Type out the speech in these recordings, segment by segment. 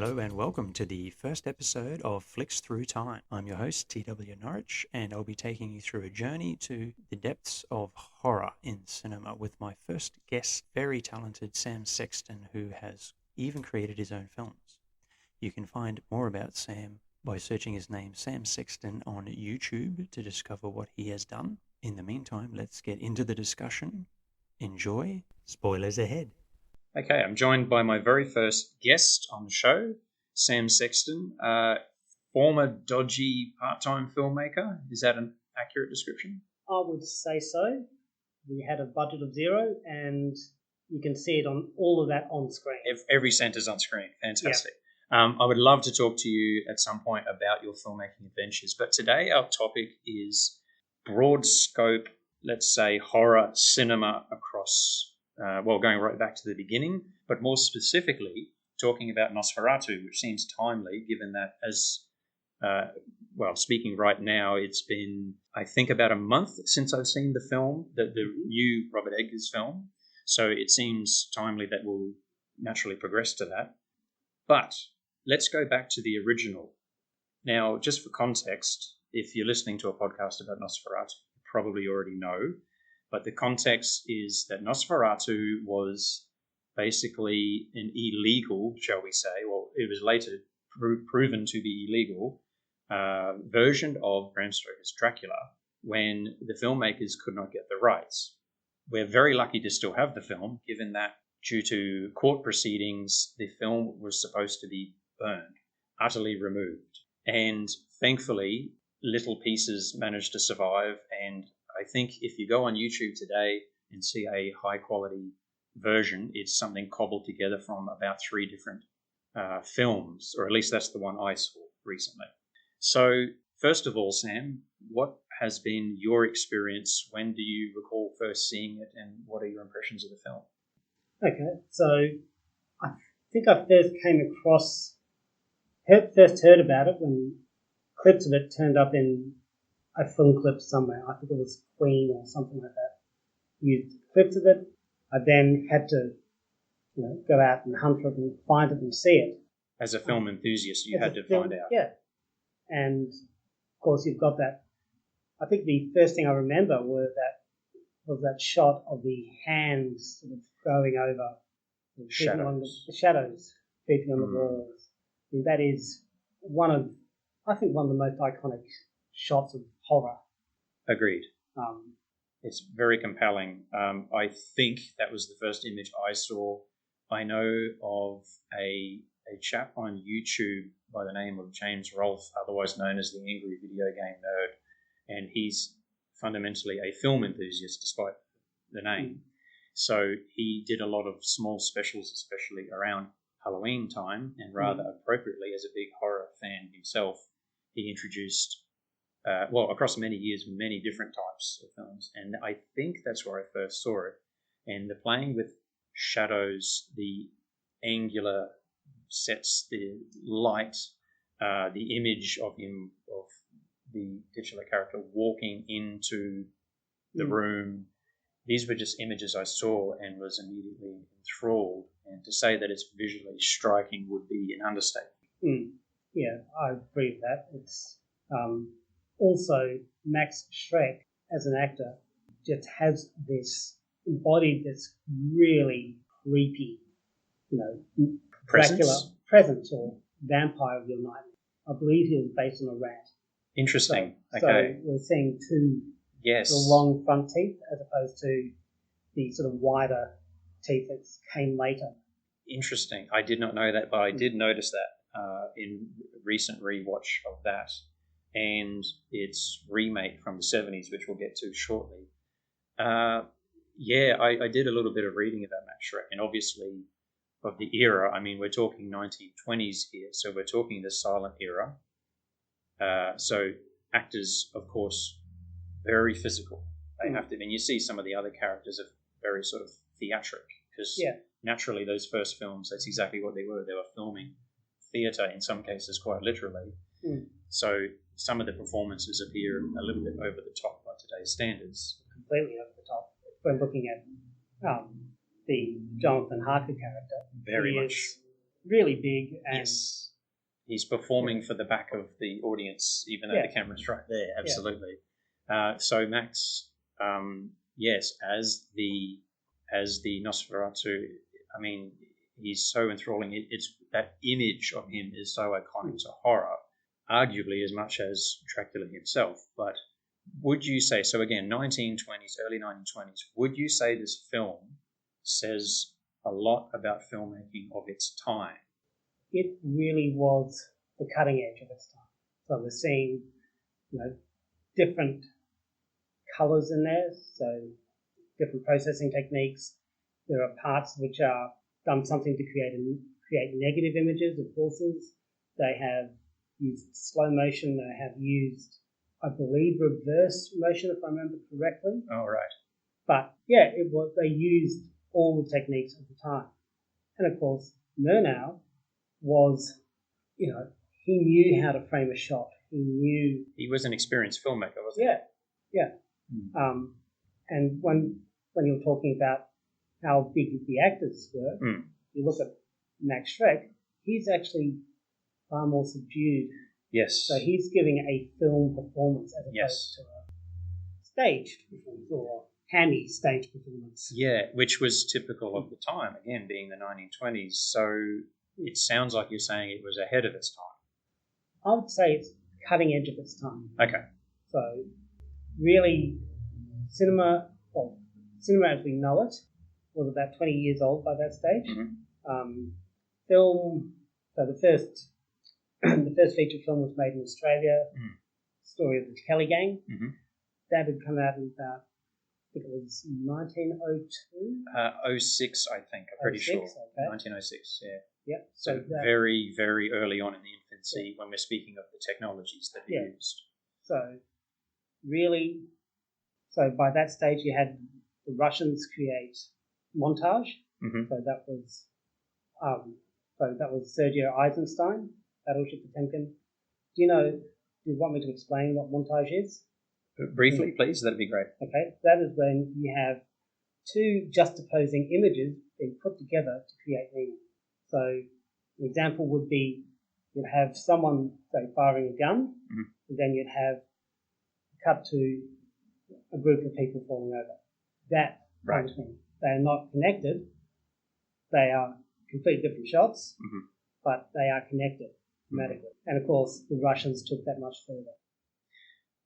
Hello and welcome to the first episode of Flicks Through Time. I'm your host, TW Norwich, and I'll be taking you through a journey to the depths of horror in cinema with my first guest, very talented Sam Sexton, who has even created his own films. You can find more about Sam by searching his name, Sam Sexton, on YouTube to discover what he has done. In the meantime, let's get into the discussion. Enjoy. Spoilers ahead. Okay, I'm joined by my very first guest on the show, Sam Sexton, former dodgy part-time filmmaker. Is that an accurate description? I would say so. We had a budget of $0, and you can see it on all of that on screen. Every centre's on screen. Fantastic. Yeah. I would love to talk to you at some point about your filmmaking adventures, but today our topic is broad scope, let's say, horror cinema across going right back to the beginning, but more specifically talking about Nosferatu, which seems timely given that speaking right now, it's been, I think, about a month since I've seen the film, the new Robert Eggers film. So it seems timely that we'll naturally progress to that. But let's go back to the original. Now, just for context, if you're listening to a podcast about Nosferatu, you probably already know. But the context is that Nosferatu was basically an illegal, shall we say, well, it was later proven to be illegal, version of Bram Stoker's Dracula when the filmmakers could not get the rights. We're very lucky to still have the film, given that due to court proceedings, the film was supposed to be burned, utterly removed. And thankfully, little pieces managed to survive, and I think if you go on YouTube today and see a high-quality version, it's something cobbled together from about 3 different films, or at least that's the one I saw recently. So, first of all, Sam, what has been your experience? When do you recall first seeing it, and what are your impressions of the film? Okay, so I think I first heard about it when clips of it turned up in a film clip somewhere. I think it was Queen or something like that. Used clips of it. I then had to, go out and hunt for it and find it and see it. As a film enthusiast, you had to find out. Yeah. And, of course, you've got that. I think the first thing I remember was that shot of the hands sort of going over the shadows creeping on the walls. And that is one of the most iconic shots of horror. Agreed. It's very compelling. I think that was the first image I saw. I know of a chap on YouTube by the name of James Rolfe, otherwise known as the Angry Video Game Nerd, and he's fundamentally a film enthusiast despite the name. So he did a lot of small specials, especially around Halloween time, and rather appropriately, as a big horror fan himself, he introduced across many years, many different types of films. And I think that's where I first saw it. And the playing with shadows, the angular sets, the light, the image of the titular character walking into the room. These were just images I saw and was immediately enthralled. And to say that it's visually striking would be an understatement. Yeah, I agree with that. It's also Max Schreck as an actor just has this embodied this really creepy, Dracula presence or vampire of your nightmare. I believe he was based on a rat. Interesting. So we're seeing two sort of long front teeth as opposed to the sort of wider teeth that came later. Interesting. I did not know that, but I did notice that in recent rewatch of that and its remake from the 70s, which we'll get to shortly. I did a little bit of reading about Max Schreck, and obviously of the era. I mean, we're talking 1920s here, so we're talking the silent era. So actors, of course, very physical. They have to, and you see some of the other characters are very sort of theatric, because naturally those first films, that's exactly what they were. They were filming theatre, in some cases quite literally. So some of the performances appear a little bit over the top by today's standards. Completely over the top. We're looking at the Jonathan Harker character. Very much. really big. And yes. He's performing for the back of the audience, even though the camera's right there. Absolutely. So Max, yes, as the Nosferatu, I mean, he's so enthralling. It's that image of him is so iconic to horror, arguably as much as Dracula himself. But would you say, so again, 1920s, early 1920s, would you say this film says a lot about filmmaking of its time? it really was the cutting edge of its time. So we're seeing, different colours in there, so different processing techniques. There are parts which are done something to create negative images of horses. They have used slow motion. They have used, I believe, reverse motion, if I remember correctly. Oh, right. But yeah, they used all the techniques of the time. And of course, Murnau was, he knew how to frame a shot. He was an experienced filmmaker, wasn't he? Yeah. And when you're talking about how big the actors were, you look at Max Schreck, he's actually far more subdued. Yes. So he's giving a film performance as opposed to a stage performance or hammy stage performance. Yeah, which was typical of the time, again, being the 1920s. So it sounds like you're saying it was ahead of its time. I would say it's cutting edge of its time. Okay. So really, cinema as we know it was about 20 years old by that stage. Film, so the first feature film was made in Australia, Story of the Kelly Gang. That had come out in about, I think it was 1902? 06, I think, I'm pretty sure. Okay. 1906, yeah. Yep. So very, very early on in the infancy when we're speaking of the technologies that they used. So really, by that stage you had the Russians create montage. So that was Sergio Eisenstein, Battleship Potemkin. Do you want me to explain what montage is? Briefly, please, that'd be great. Okay, that is when you have two juxtaposing images being put together to create meaning. So an example would be you'd have someone, say, firing a gun, and then you'd have cut to a group of people falling over. That kind of thing. They are not connected. They are completely different shots, but they are connected thematically. And of course, the Russians took that much further.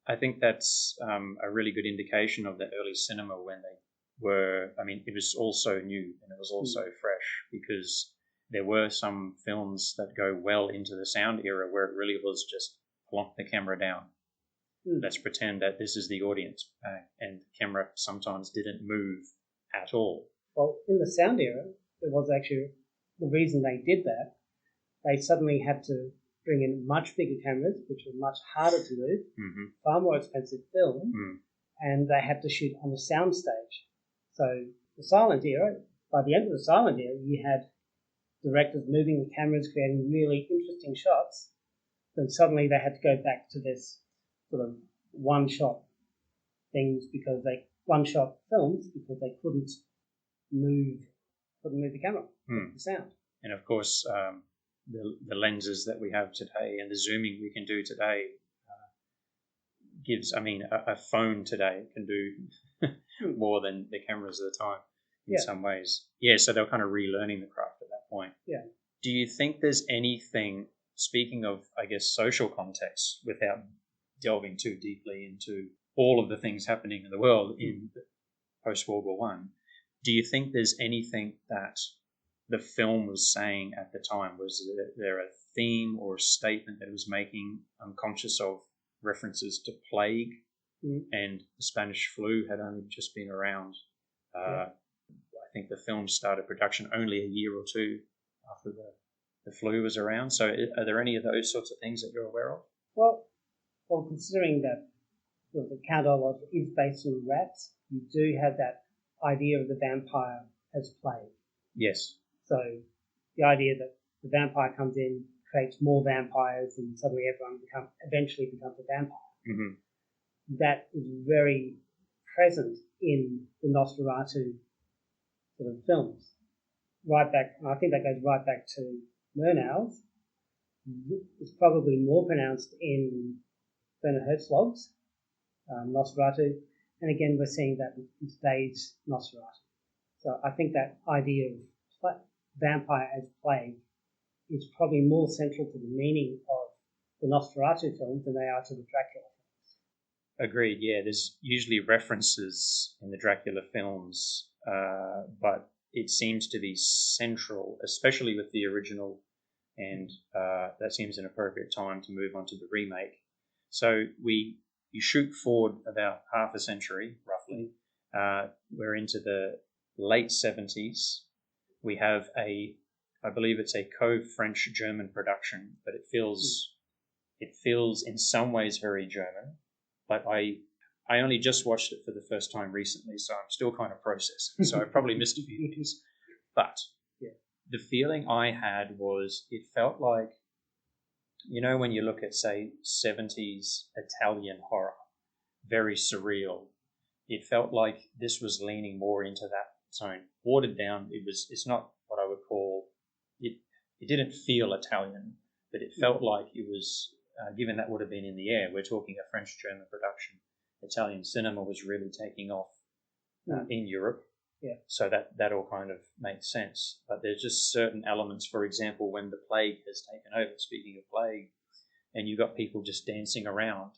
I think that's a really good indication of the early cinema when they were, it was also new and it was also fresh because there were some films that go well into the sound era where it really was just plonk the camera down. Let's pretend that this is the audience. And the camera sometimes didn't move at all. Well, in the sound era, it was actually the reason they did that. They suddenly had to bring in much bigger cameras, which were much harder to move, far more expensive film, and they had to shoot on the sound stage. So the silent era, by the end of the silent era, you had directors moving the cameras, creating really interesting shots. Then suddenly they had to go back to this sort of one-shot films because they couldn't move the camera, the sound. And of course, the lenses that we have today and the zooming we can do today gives, a phone today can do more than the cameras of the time in some ways. Yeah, so they're kind of relearning the craft at that point. Yeah. Do you think there's anything, speaking of, I guess, social context, without delving too deeply into all of the things happening in the world in post-World War One, do you think there's anything that the film was saying at the time? Was there a theme or a statement that it was making? I'm conscious of references to plague and the Spanish flu had only just been around. I think the film started production only a year or two after the flu was around. So are there any of those sorts of things that you're aware of? Well, considering that the Count Olaf is based on rats, you do have that idea of the vampire as plague. Yes. So the idea that the vampire comes in, creates more vampires, and suddenly everyone eventually becomes a vampire. That is very present in the Nosferatu sort of films. Right back, I think that goes right back to Murnau's is probably more pronounced in Werner Herzog's Nosferatu, and again we're seeing that in today's Nosferatu. So I think that idea of vampire as plague is probably more central to the meaning of the Nosferatu films than they are to the Dracula films. Agreed, yeah. There's usually references in the Dracula films, but it seems to be central, especially with the original, and that seems an appropriate time to move on to the remake. So you shoot forward about half a century, roughly. We're into the late 70s. We have I believe it's a co-French-German production, but it feels in some ways very German. But I only just watched it for the first time recently, so I'm still kind of processing. So I probably missed a few things. But the feeling I had was it felt like, when you look at, say, 70s Italian horror, very surreal, it felt like this was leaning more into that zone. Watered down, it's not what I would call, it didn't feel Italian, but it felt like it was, given that would have been in the air, we're talking a French-German production. Italian cinema was really taking off in Europe. Yeah. So that all kind of makes sense. But there's just certain elements, for example, when the plague has taken over, speaking of plague, and you've got people just dancing around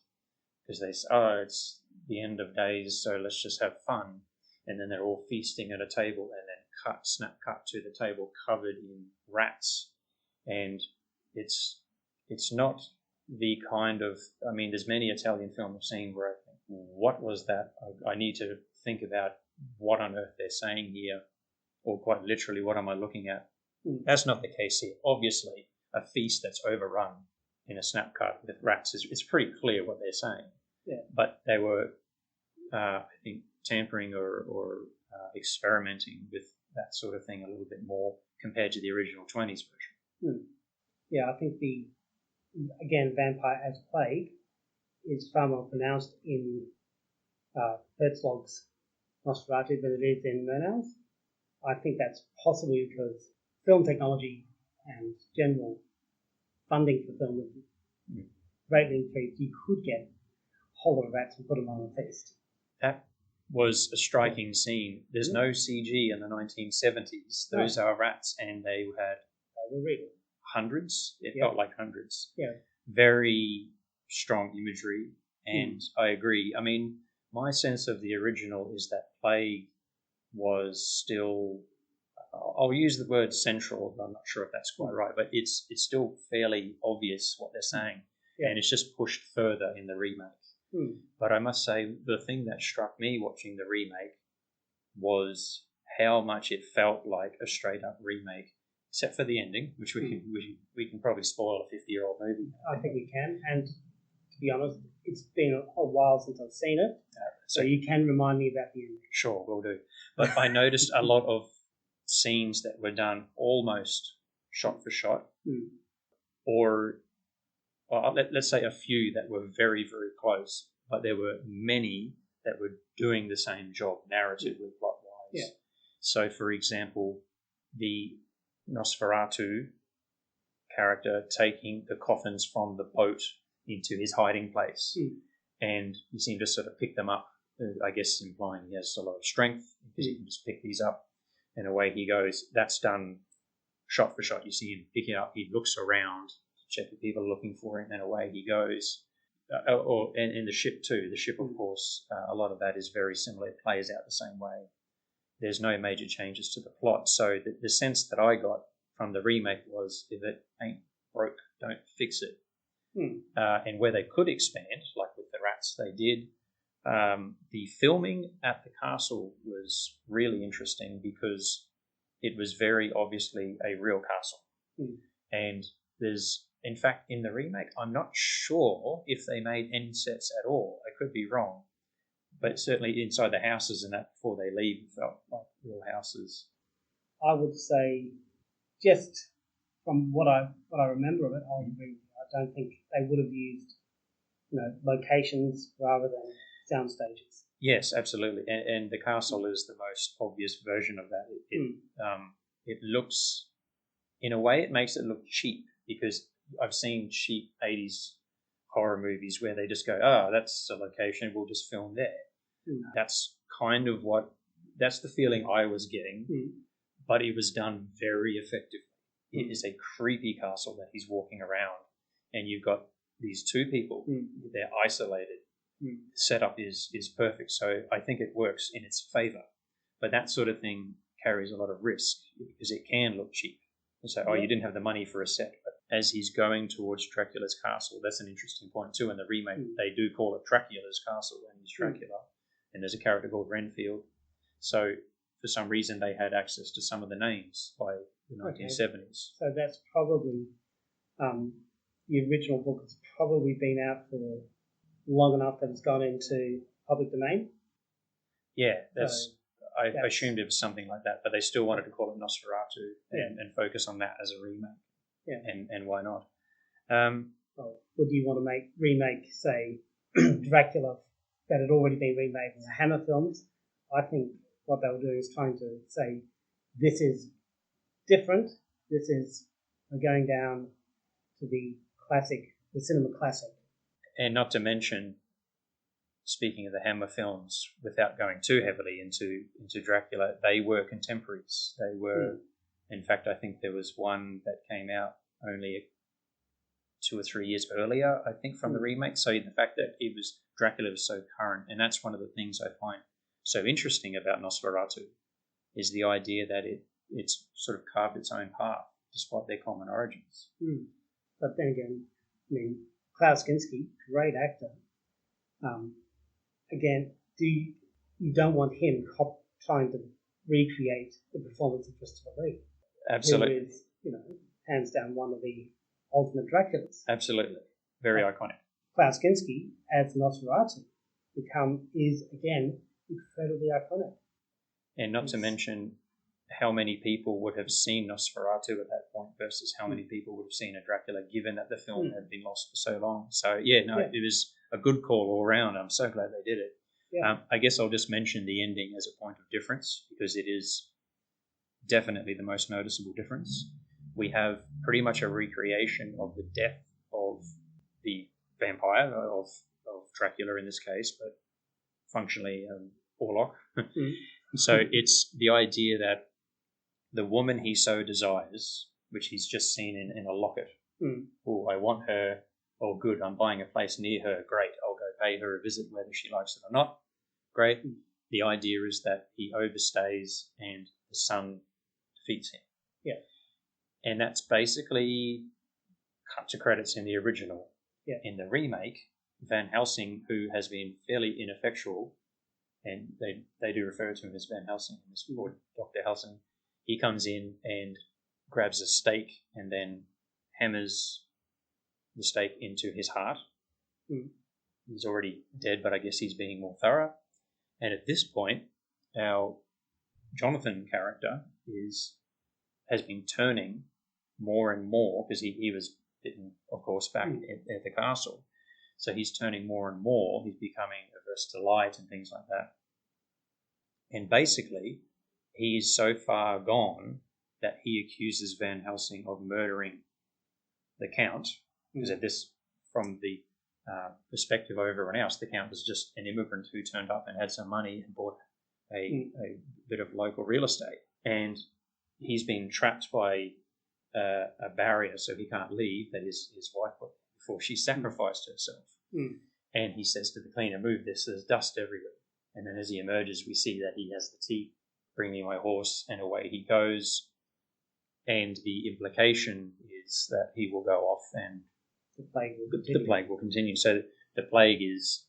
because they say, it's the end of days, so let's just have fun. And then they're all feasting at a table and then snap cut to the table covered in rats. And it's not the kind of, there's many Italian films I've seen where I think, what was that? I need to think about what on earth they're saying here, or quite literally, what am I looking at? That's not the case here. Obviously, a feast that's overrun in a snap cut with rats it's pretty clear what they're saying. Yeah. But they were, I think, tampering or experimenting with that sort of thing a little bit more compared to the original 20s version. Yeah, I think again, vampire as plague is far more pronounced in Herzog's Nosferatu than it is in Murnau's. I think that's possibly because film technology and general funding for film has greatly increased. You could get a whole lot of rats and put them on a feast. That was a striking scene. There's no CG in the 1970s. Those are rats, and they were real. Hundreds. It felt like hundreds. Yeah. Very strong imagery, and I agree. My sense of the original is that plague was still, I'll use the word central, I'm not sure if that's quite right, but it's still fairly obvious what they're saying, and it's just pushed further in the remake. But I must say, the thing that struck me watching the remake was how much it felt like a straight-up remake, except for the ending, which we can probably spoil a 50-year-old movie. I think we can, and to be honest, it's been a while since I've seen it, so you can remind me about the ending. Sure, will do. But I noticed a lot of scenes that were done almost shot for shot, or let's say a few that were very, very close, but there were many that were doing the same job narratively, plot-wise. Yeah. So, for example, the Nosferatu character taking the coffins from the boat into his hiding place, and you seem to sort of pick them up, I guess implying he has a lot of strength because he can just pick these up, and away he goes. That's done shot for shot. You see him pick it up, he looks around, check if people are looking for him, and away he goes. And the ship too. The ship, of course, a lot of that is very similar. It plays out the same way. There's no major changes to the plot. So the sense that I got from the remake was, if it ain't broke, don't fix it. And where they could expand, like with the rats, they did. The filming at the castle was really interesting because it was very obviously a real castle. And there's, in fact, in the remake, I'm not sure if they made any sets at all. I could be wrong. But certainly inside the houses and that before they leave, it felt like real houses. I would say, just from what I remember of it, I would agree. I don't think they would have used, locations rather than sound stages. Yes, absolutely. And the castle is the most obvious version of that. It looks in a way, it makes it look cheap, because I've seen cheap 80s horror movies where they just go, oh, that's a location, we'll just film there. That's kind of that's the feeling I was getting, but it was done very effectively. It is a creepy castle that he's walking around, and you've got these two people, they're isolated. The setup is perfect, so I think it works in its favor. But that sort of thing carries a lot of risk, because it can look cheap. And say, oh, you didn't have the money for a set. But as he's going towards Dracula's castle, that's an interesting point too. In the remake, they do call it Dracula's castle, and he's Dracula. And there's a character called Renfield. So for some reason, they had access to some of the names by the 1970s. So that's probably the original book has probably been out for long enough that it's gone into public domain. Yeah, I assumed it was something like that, but they still wanted to call it Nosferatu and focus on that as a remake. Yeah. And why not? Would you want to remake, say, Dracula that had already been remade as Hammer films? I think what they'll do is trying to say, this is different. This is going down to the cinema classic. And not to mention, speaking of the Hammer films, without going too heavily into Dracula, they were contemporaries. They were, in fact, I think there was one that came out only 2 or 3 years earlier, I think, from the remake. So the fact that Dracula was so current, and that's one of the things I find so interesting about Nosferatu, is the idea that it's sort of carved its own path, despite their common origins. But then again, I mean, Klaus Kinski, great actor. Again, you don't want him trying to recreate the performance of Christopher Lee. Absolutely. Who is, hands down one of the ultimate Draculas. Absolutely. Very iconic. Klaus Kinski as Nosferatu is, again, incredibly iconic. And not to mention how many people would have seen Nosferatu at that point versus how many people would have seen a Dracula, given that the film had been lost for so long. So, it was a good call all around. I'm so glad they did it. Yeah. I guess I'll just mention the ending as a point of difference, because it is definitely the most noticeable difference. We have pretty much a recreation of the death of the vampire, of Dracula in this case, but functionally Orlok. So it's the idea that the woman he so desires, which he's just seen in a locket, oh, I want her, oh good, I'm buying a place near her, great, I'll go pay her a visit whether she likes it or not, great. The idea is that he overstays and the sun defeats him. Yeah. And that's basically cut to credits in the original. Yeah. In the remake, Van Helsing, who has been fairly ineffectual, and they do refer to him as Van Helsing in this report, Dr. Helsing, he comes in and grabs a stake and then hammers the stake into his heart. He's already dead, but I guess he's being more thorough. And at this point, our Jonathan character has been turning more and more, because he was bitten, of course, back at the castle. So he's turning more and more. He's becoming averse to light and things like that. And basically, he is so far gone that he accuses Van Helsing of murdering the Count, because at this, from the perspective of everyone else, the Count was just an immigrant who turned up and had some money and bought a bit of local real estate. And he's been trapped by a barrier, so he can't leave, that his wife put before she sacrificed herself. And he says to the cleaner, move this, there's dust everywhere. And then as he emerges, we see that he has the teeth, bring me my horse, and away he goes. And the implication is that he will go off and the plague will continue. So the plague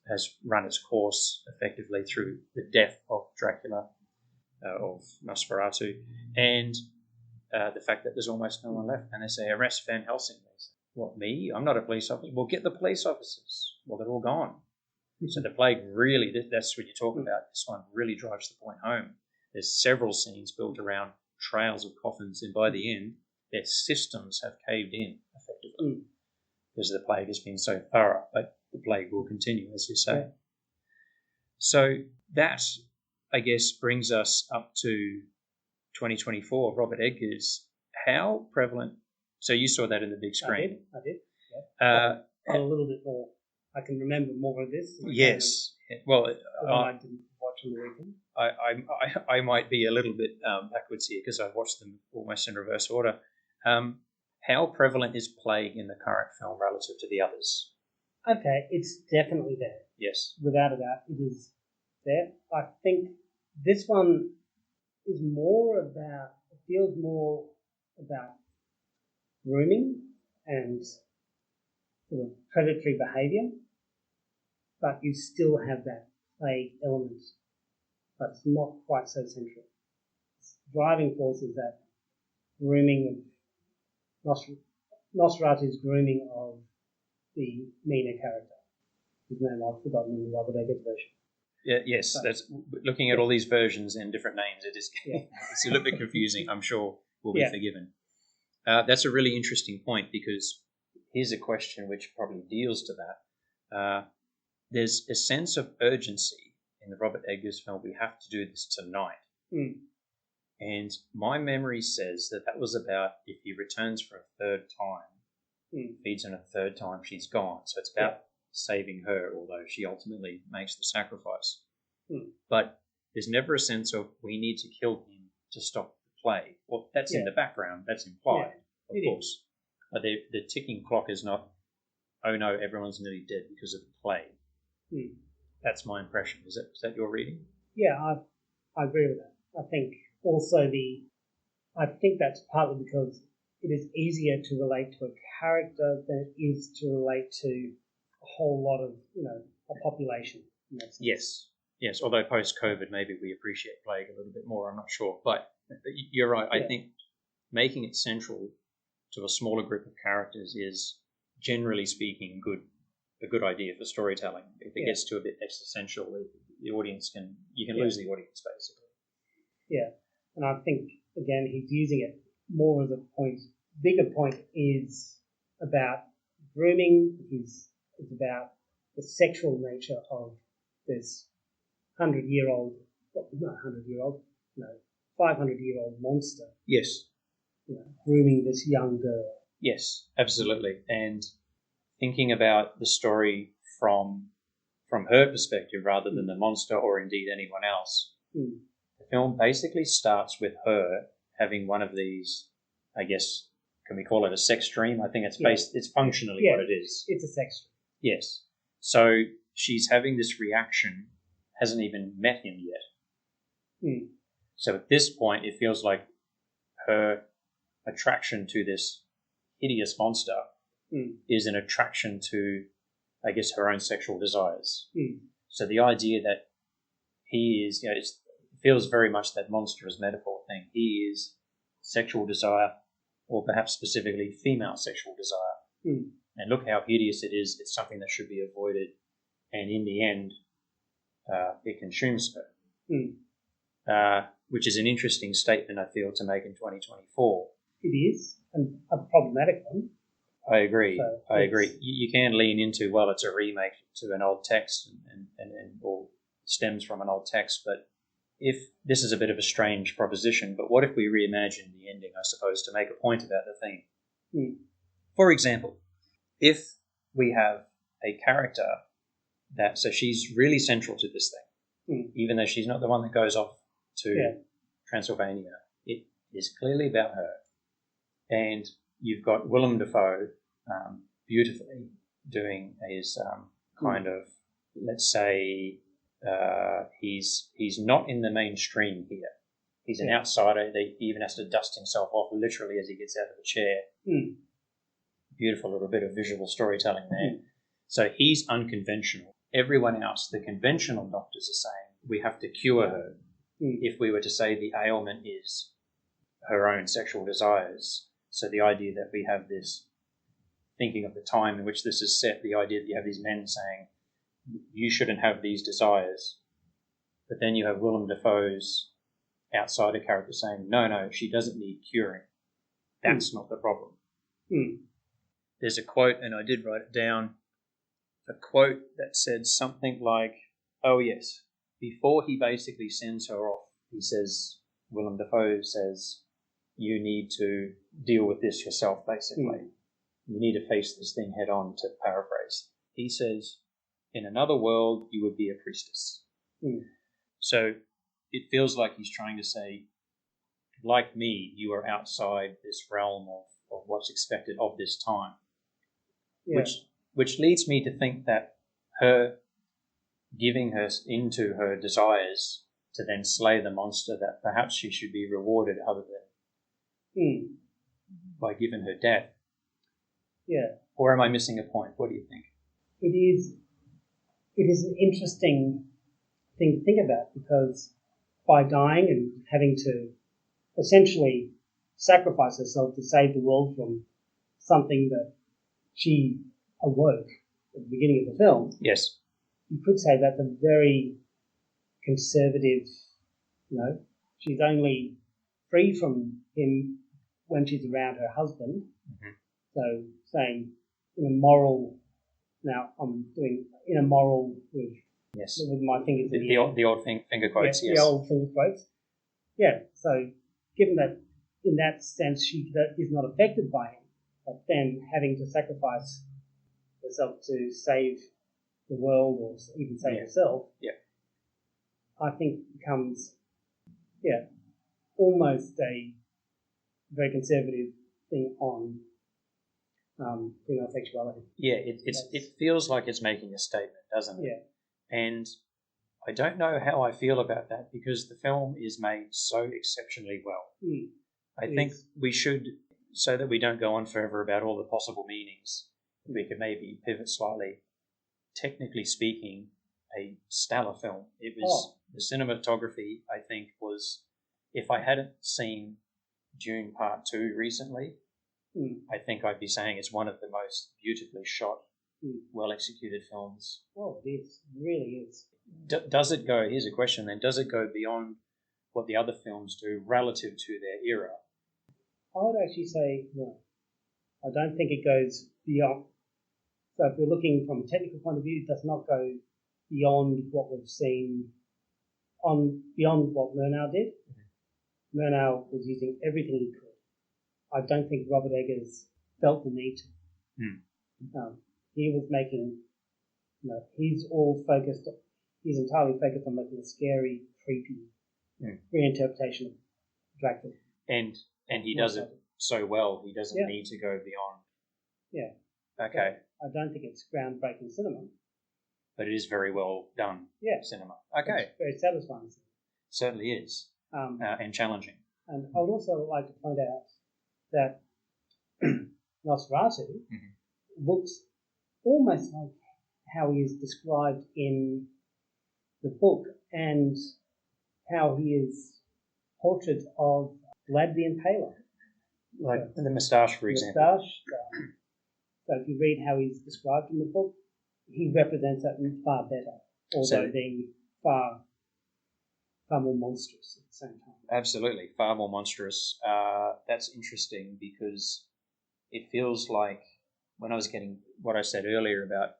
has run its course effectively through the death of Dracula, of Nosferatu, and the fact that there's almost no one left. And they say, arrest Van Helsing. They say, what, me? I'm not a police officer. Well, get the police officers. Well, they're all gone. So the plague really, that's what you talk about. This one really drives the point home. There's several scenes built around trails of coffins, and by the end, their systems have caved in effectively because the plague has been so thorough. But the plague will continue, as you say. Yeah. So that, I guess, brings us up to 2024. Robert Eggers how prevalent? So you saw that in the big screen. I did. Yeah. And a little bit more. I can remember more of this. yes. Well, I didn't watch on the weekend. I might be a little bit backwards here because I've watched them almost in reverse order. How prevalent is plague in the current film relative to the others? Okay, it's definitely there. Yes. Without a doubt, it is there. I think this one is more about, it feels more about grooming and sort of predatory behaviour, but you still have that plague element, but it's not quite so central. Driving force is that grooming of Nosferatu's grooming of the Mina character. His name I've forgotten in the Robert Eggers version. Yeah, yes, that's looking at all these versions and different names. It is it's a little bit confusing. I'm sure we'll be forgiven. That's a really interesting point because here's a question which probably deals to that. There's a sense of urgency in the Robert Eggers film. We have to do this tonight. And my memory says that was about if he returns for a third time, feeds on a third time, she's gone. So it's about saving her, although she ultimately makes the sacrifice. But there's never a sense of we need to kill him to stop the plague. Well, that's in the background. That's implied, of course. The ticking clock is not, oh no, everyone's nearly dead because of the plague. That's my impression. Is that your reading? Yeah, I agree with that. I think also I think that's partly because it is easier to relate to a character than it is to relate to a whole lot of, a population. Yes. Although post-COVID, maybe we appreciate plague a little bit more. I'm not sure, but you're right. I think making it central to a smaller group of characters is, generally speaking, a good idea for storytelling. If it gets to a bit existential, the audience you can lose the audience basically. Yeah, and I think again he's using it more as a point. Bigger point is about grooming. It's about the sexual nature of this 500-year-old monster. Yes. Grooming this young girl. Yes, absolutely. And thinking about the story from her perspective rather than the monster or indeed anyone else. The film basically starts with her having one of these, I guess, can we call it a sex dream? I think it's functionally what it is. It's a sex dream. Yes. So she's having this reaction, hasn't even met him yet. So at this point, it feels like her attraction to this hideous monster is an attraction to, I guess, her own sexual desires. So the idea that he is, it feels very much that monstrous metaphor thing. He is sexual desire, or perhaps specifically female sexual desire. And look how hideous it is. It's something that should be avoided. And in the end, it consumes her. Which is an interesting statement, I feel, to make in 2024. It is, and a problematic one. I agree. You can lean into, well, it's a remake to an old text or stems from an old text, but if this is a bit of a strange proposition, but what if we reimagine the ending, I suppose, to make a point about the theme? For example, if we have a character so she's really central to this thing, even though she's not the one that goes off to Transylvania, it is clearly about her. And you've got Willem Dafoe beautifully doing his kind of, let's say, he's not in the mainstream here. He's an outsider. He even has to dust himself off literally as he gets out of the chair. Beautiful little bit of visual storytelling there. So he's unconventional. Everyone else, the conventional doctors are saying, we have to cure her. If we were to say the ailment is her own sexual desires. So the idea that we have this, thinking of the time in which this is set, the idea that you have these men saying, you shouldn't have these desires. But then you have Willem Dafoe's outsider character saying, no, she doesn't need curing. That's not the problem. There's a quote, and I did write it down, a quote that said something like, oh yes, before he basically sends her off, he says, Willem Dafoe says, you need to deal with this yourself, basically. You need to face this thing head on, to paraphrase. He says, in another world, you would be a priestess. So it feels like he's trying to say, like me, you are outside this realm of what's expected of this time. Yeah. Which leads me to think that her giving her into her desires to then slay the monster, that perhaps she should be rewarded other than by giving her death. Yeah. Or am I missing a point? What do you think? It is an interesting thing to think about, because by dying and having to essentially sacrifice herself to save the world from something that she awoke at the beginning of the film, Yes. you could say that's a very conservative, she's only free from him when she's around her husband. So saying in a moral, now I'm doing in a moral with my fingers in the old finger quotes, yes. The old finger quotes. Yeah, so given that in that sense she is not affected by him, but then having to sacrifice herself to save the world or even save herself, I think becomes, almost a very conservative thing on female sexuality. Yeah, it feels like it's making a statement, doesn't it? Yeah. And I don't know how I feel about that, because the film is made so exceptionally well. I think we should, so that we don't go on forever about all the possible meanings, we could maybe pivot slightly. Technically speaking, a stellar film. It was the cinematography, I think, was, if I hadn't seen Dune Part 2 recently, I think I'd be saying it's one of the most beautifully shot, well-executed films. Oh, it is. It really is. Does it go, here's a question then, does it go beyond what the other films do relative to their era? I would actually say no. I don't think it goes beyond. So if we're looking from a technical point of view, it does not go beyond what we've seen, beyond what Murnau did. Murnau was using everything he could. I don't think Robert Eggers felt the need to. He was making, he's entirely focused on making a scary, creepy reinterpretation of Dracula. And he does it so well, he doesn't need to go beyond. Yeah. Okay. I don't think it's groundbreaking cinema. But it is very well done cinema. Okay. It's very satisfying. Certainly is. And challenging. And I would also like to point out that Nosferatu looks almost like how he is described in the book, and how he is portrayed of Vlad the Impaler. Like the moustache, for example. Moustache. So if you read how he's described in the book, he represents that far better, although being far more monstrous at the same time. Absolutely, far more monstrous. That's interesting, because it feels like, when I was getting what I said earlier about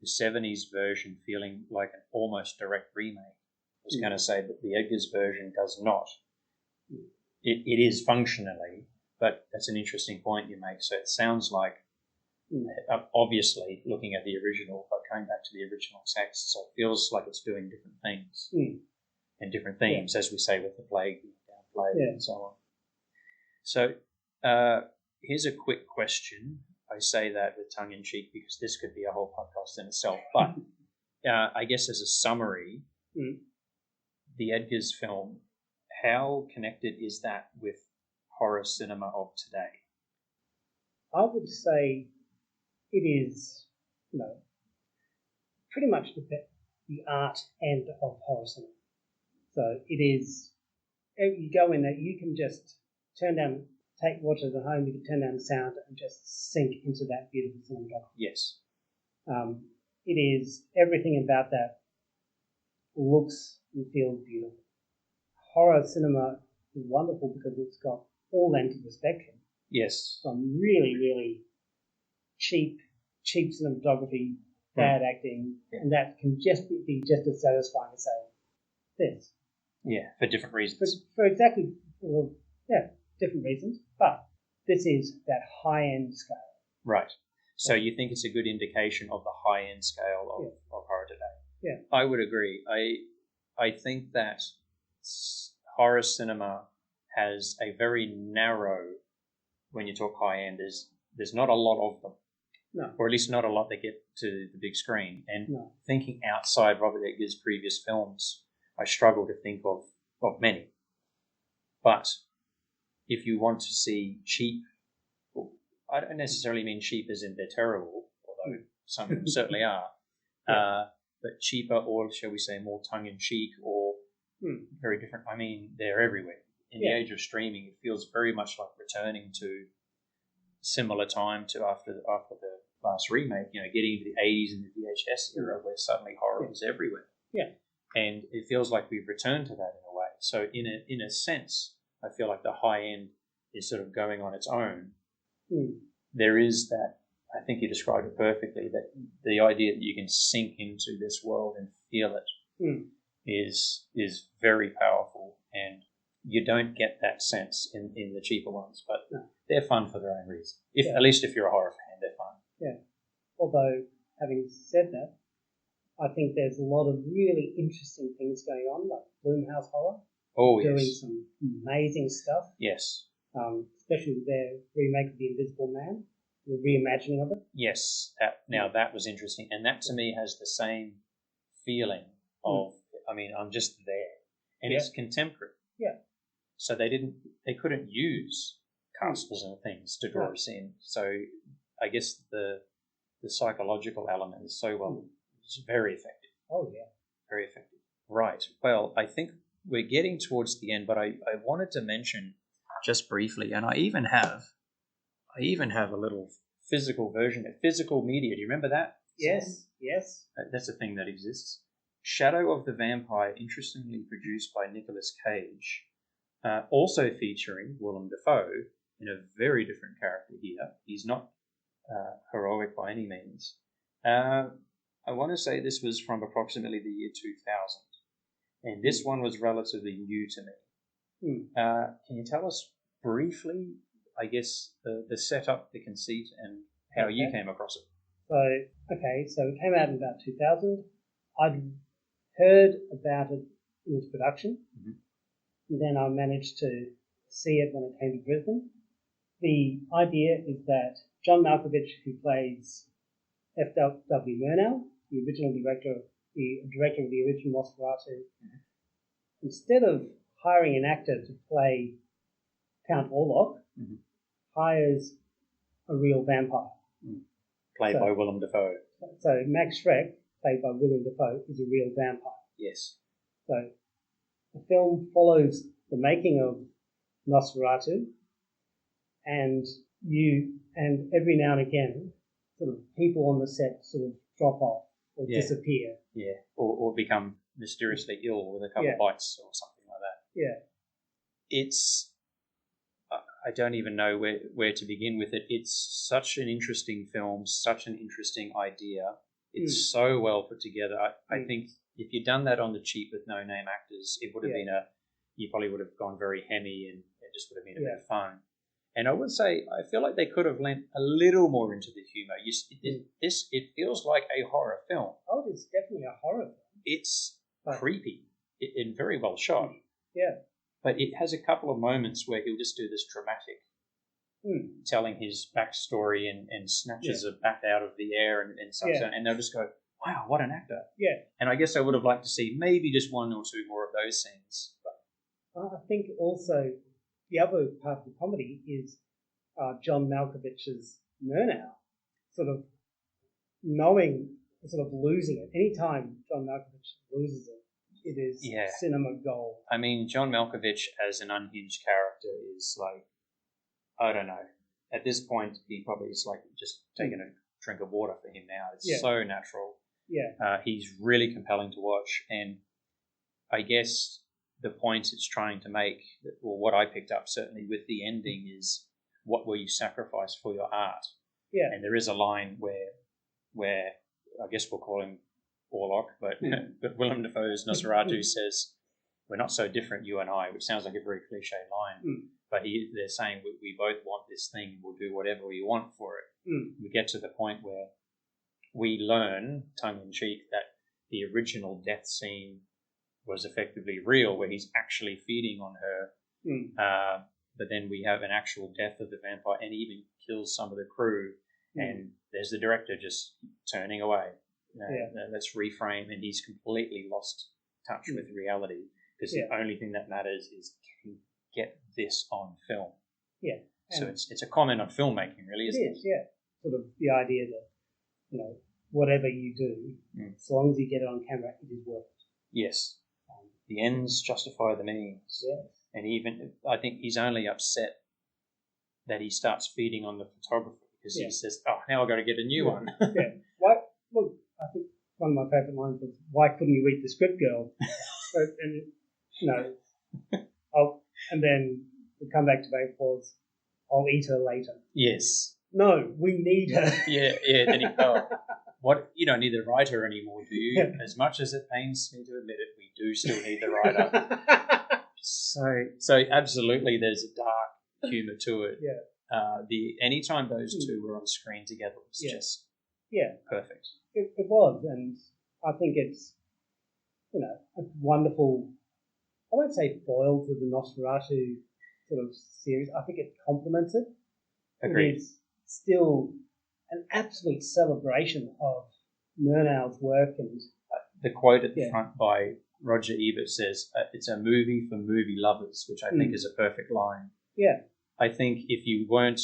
the 70s version feeling like an almost direct remake, I was going to say that the Eggers version does not. It is functionally, but that's an interesting point you make. So it sounds like, obviously, looking at the original, but going back to the original text, so it feels like it's doing different things and different themes, as we say with the plague, downplayed, and so on. So here's a quick question. I say that with tongue-in-cheek because this could be a whole podcast in itself. But I guess as a summary, the Eggers film, how connected is that with horror cinema of today? I would say it is, pretty much the art end of horror cinema. So it is, you go in there, you can just watch it at home, you can turn down the sound and just sink into that beautiful cinematography. Yes. It is, everything about that looks and feels beautiful. Horror cinema is wonderful because it's got all ends of the spectrum. Yes. From really, really cheap cinematography, bad acting, and that can just be just as satisfying as, say, this. Yeah, for different reasons. For exactly, different reasons, but this is that high-end scale. Right. So you think it's a good indication of the high-end scale of horror today? Yeah. I would agree. I think that horror cinema has a very narrow, when you talk high-end, there's not a lot of them. No. Or at least not a lot that get to the big screen. And No. thinking outside Robert Eggers' previous films, I struggle to think of many. But if you want to see cheap, I don't necessarily mean cheap as in they're terrible, although some of them certainly are, but cheaper, or shall we say more tongue-in-cheek, or very different. I mean, they're everywhere. In the age of streaming, it feels very much like returning to similar time to after the last remake, getting into the 80s and the VHS era where suddenly horror was everywhere. Yeah. And it feels like we've returned to that in a way. So in a sense, I feel like the high end is sort of going on its own. There is that, I think you described it perfectly, that the idea that you can sink into this world and feel it is very powerful, and you don't get that sense in the cheaper ones, but they're fun for their own reason. At least if you're a horror fan, they're fun. Yeah. Although, having said that, I think there's a lot of really interesting things going on, like Blumhouse Horror. Doing some amazing stuff. Yes. Especially with their remake of The Invisible Man, the reimagining of it. Yes. That was interesting. And that to me has the same feeling of, I'm just there. And it's contemporary. Yeah. So they couldn't use castles and things to draw us in. So I guess the psychological element is it's very effective. Oh, yeah. Very effective. Right. Well, I think we're getting towards the end, but I wanted to mention just briefly, and I even have a little physical version, a physical media. Do you remember that? Yes. That's a thing that exists. Shadow of the Vampire, interestingly produced by Nicolas Cage, also featuring Willem Dafoe in a very different character here. He's not heroic by any means. I want to say this was from approximately the year 2000. And this one was relatively new to me. Can you tell us briefly, I guess, the setup, the conceit, and how you came across it? So it came out in about 2000. I'd heard about it in its production. And then I managed to see it when it came to Brisbane. The idea is that John Malkovich, who plays F.W. Murnau, the original director of the original Nosferatu, instead of hiring an actor to play Count Orlok, hires a real vampire. Played by Willem Dafoe. So Max Schreck, played by Willem Dafoe, is a real vampire. Yes. So the film follows the making of Nosferatu, and every now and again, sort of people on the set sort of drop off or disappear. Yeah, or become mysteriously ill with a couple of bites or something like that. Yeah. I don't even know where to begin with it. It's such an interesting film, such an interesting idea. It's so well put together. I think if you'd done that on the cheap with no name actors, it would have been you probably would have gone very hemmy, and it just would have been a bit of fun. And I would say, I feel like they could have lent a little more into the humour. It feels like a horror film. Oh, it's definitely a horror film. It's creepy and very well shot. Yeah. But it has a couple of moments where he'll just do this dramatic telling his backstory and snatches a bat out of the air and such, and they'll just go, wow, what an actor. Yeah. And I guess I would have liked to see maybe just one or two more of those scenes. But I think also the other part of the comedy is John Malkovich's Murnau sort of losing it. Anytime John Malkovich loses it, it is cinema gold. I mean, John Malkovich as an unhinged character is like, I don't know. At this point, he probably is like just taking a drink of water for him now. It's so natural. Yeah. He's really compelling to watch. And I guess the point it's trying to make, or what I picked up certainly with the ending, is what will you sacrifice for your art? Yeah. And there is a line where I guess we'll call him Orlok, but Willem Dafoe's Nosferatu says, "We're not so different, you and I," which sounds like a very cliche line. but they're saying we both want this thing. We'll do whatever we want for it. We get to the point where we learn, tongue-in-cheek, that the original death scene was effectively real, where he's actually feeding on her. But then we have an actual death of the vampire, and he even kills some of the crew. And there's the director just turning away. Let's reframe, and he's completely lost touch with reality, because the only thing that matters is, can he get this on film? Yeah. So it's a comment on filmmaking, really, isn't it? It is, yeah. Sort of the idea that, whatever you do, as long as you get it on camera, it is worth it. Yes. The ends justify the means. Yes. And even, I think he's only upset that he starts feeding on the photographer, because he says, now I've got to get a new one. Why? Look, I think one of my favourite lines was, "Why couldn't you read the script, girl?" And then the comeback to Bank was, "I'll eat her later." Yes. No, we need her. Then he fell. What, you don't need the writer anymore, do you? Yeah. As much as it pains me to admit it, we do still need the writer. So absolutely, there's a dark humour to it. Anytime those two were on screen together was just perfect. It was, and I think it's a wonderful, I won't say foil to the Nosferatu sort of series. I think it complements it. Agreed. It is still an absolute celebration of Murnau's work, and the quote at the front by Roger Ebert says, "It's a movie for movie lovers," which I think is a perfect line. Yeah. I think if you weren't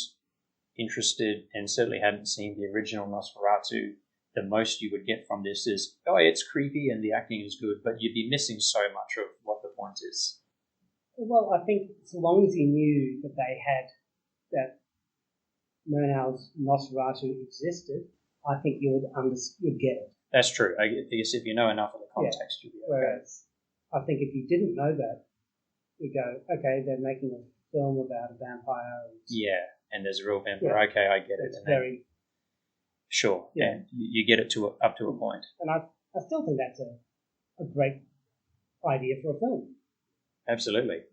interested and certainly hadn't seen the original Nosferatu, the most you would get from this is, it's creepy and the acting is good, but you'd be missing so much of what the point is. Well, I think so long as you knew that they had, that Murnau's Nosferatu existed, I think you'd get it. That's true. I guess if you know enough of the context, you'll be okay. Whereas I think if you didn't know that, you go, okay, they're making a film about a vampire. And there's a real vampire. Okay, I get it. It's very... Sure. Yeah. And you get it up to a point. And I still think that's a great idea for a film. Absolutely.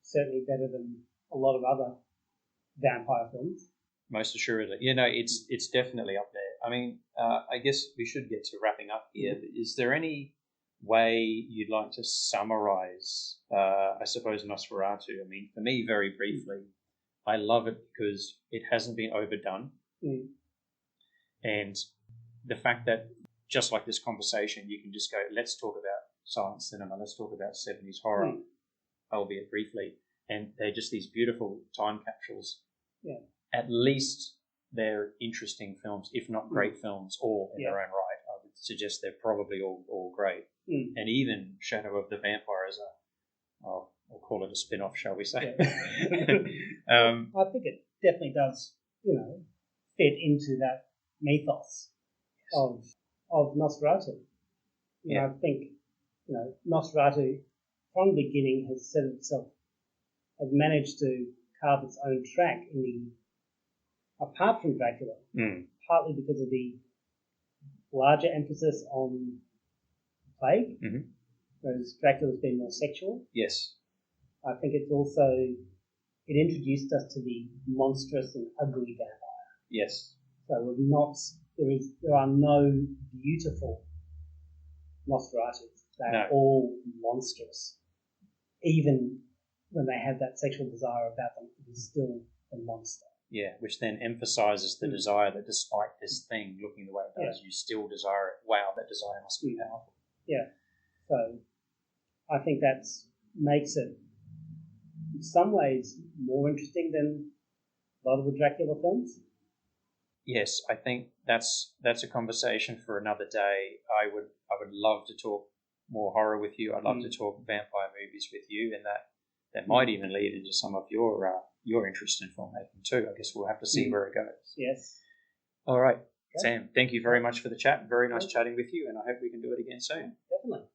Certainly better than a lot of other vampire films. Most assuredly. It's definitely up there. I mean, I guess we should get to wrapping up here. Is there any way you'd like to summarize, I suppose, Nosferatu? I mean, for me, very briefly, I love it because it hasn't been overdone. And the fact that, just like this conversation, you can just go, let's talk about silent cinema, let's talk about 70s horror, albeit briefly. And they're just these beautiful time capsules. Yeah. At least they're interesting films, if not great films, all in their own right. I would suggest they're probably all great. And even Shadow of the Vampire is we'll call it a spin-off, shall we say. I think it definitely does, fit into that mythos of Nosferatu. I think, Nosferatu from the beginning has managed to carve its own track apart from Dracula, partly because of the larger emphasis on plague, whereas Dracula's been more sexual. Yes. I think it introduced us to the monstrous and ugly vampire. Yes. So there are no beautiful Nosferatus. They're all monstrous. Even when they have that sexual desire about them, it is still a monster. Yeah, which then emphasises the desire that despite this thing looking the way it does, you still desire it. Wow, that desire must be powerful. Yeah. So I think that makes it, in some ways, more interesting than a lot of the Dracula films. Yes, I think that's a conversation for another day. I would love to talk more horror with you. I'd love to talk vampire movies with you, and that might even lead into some of your interest in filmmaking too. I guess we'll have to see where it goes. Yes. All right, Sam, thank you very much for the chat. Very nice chatting with you, and I hope we can do it again soon. Definitely.